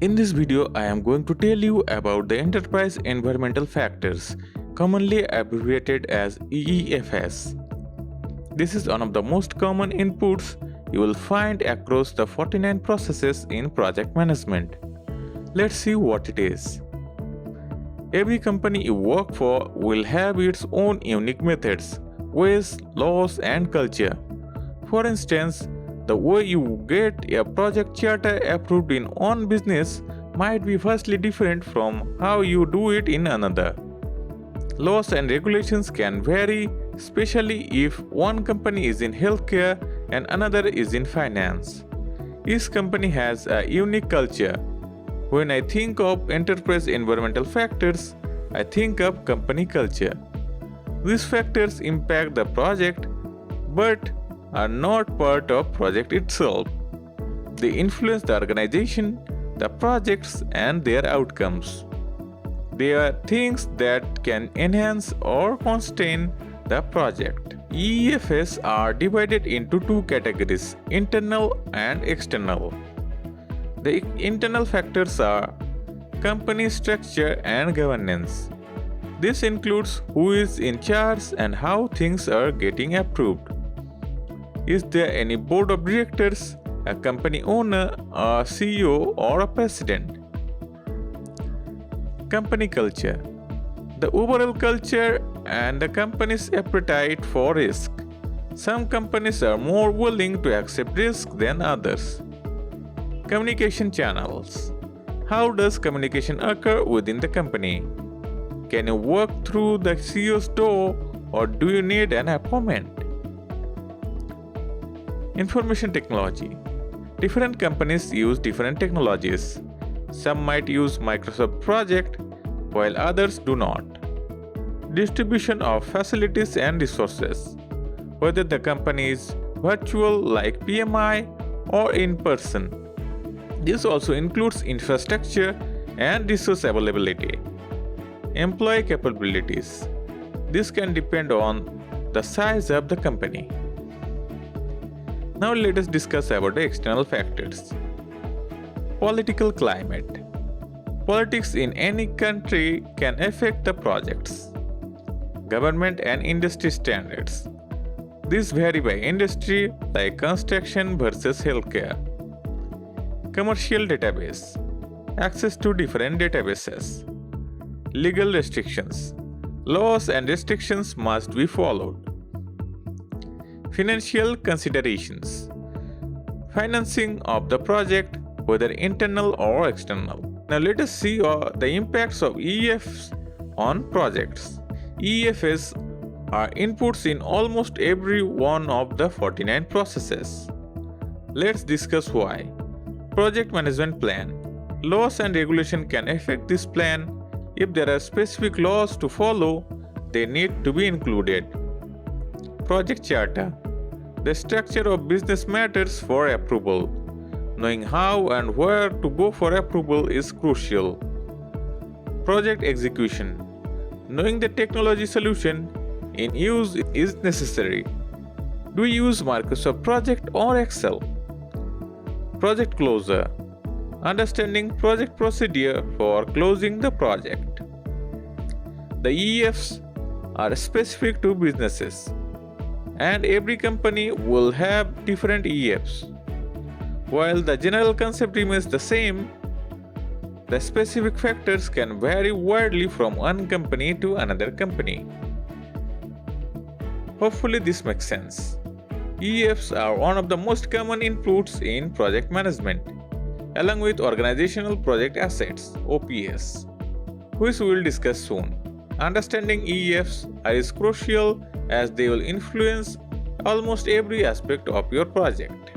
In this video, I am going to tell you about the enterprise environmental factors, commonly abbreviated as EEFs. This is one of the most common inputs you will find across the 49 processes in project management. Let's see what it is. Every company you work for will have its own unique methods, ways, laws, and culture. For instance, the way you get a project charter approved in one business might be vastly different from how you do it in another. Laws and regulations can vary, especially if one company is in healthcare and another is in finance. Each company has a unique culture. When I think of enterprise environmental factors, I think of company culture. These factors impact the project, but are not part of project itself. They influence the organization, the projects, and their outcomes. They are things that can enhance or constrain the project. EEFs are divided into two categories, internal and external. The internal factors are company structure and governance. This includes who is in charge and how things are getting approved. Is there any board of directors, a company owner, a CEO, or a president? Company culture. The overall culture and the company's appetite for risk. Some companies are more willing to accept risk than others. Communication channels. How does communication occur within the company? Can you walk through the CEO's door or do you need an appointment? Information technology. Different companies use different technologies. Some might use Microsoft Project, while others do not. Distribution of facilities and resources. Whether the company is virtual like PMI or in person. This also includes infrastructure and resource availability. Employee capabilities. This can depend on the size of the company. Now let us discuss about the external factors. Political climate. Politics in any country can affect the projects. Government and industry standards. These vary by industry like construction versus healthcare. Commercial database. Access to different databases. Legal restrictions. Laws and restrictions must be followed. Financial considerations. Financing of the project, whether internal or external. Now let us see the impacts of EEFs on projects. EEFs are inputs in almost every one of the 49 processes. Let's discuss why. Project management plan. Laws and regulation can affect this plan. If there are specific laws to follow, they need to be included. Project charter. The structure of business matters for approval. Knowing how and where to go for approval is crucial. Project execution. Knowing the technology solution in use is necessary. Do we use Microsoft Project or Excel? Project closure. Understanding project procedure for closing the project. The EEFs are specific to businesses, and every company will have different EEFs. While the general concept remains the same, the specific factors can vary widely from one company to another company. Hopefully this makes sense. EEFs are one of the most common inputs in project management, along with organizational project assets (OPS), which we will discuss soon. Understanding EEFs is crucial as they will influence almost every aspect of your project.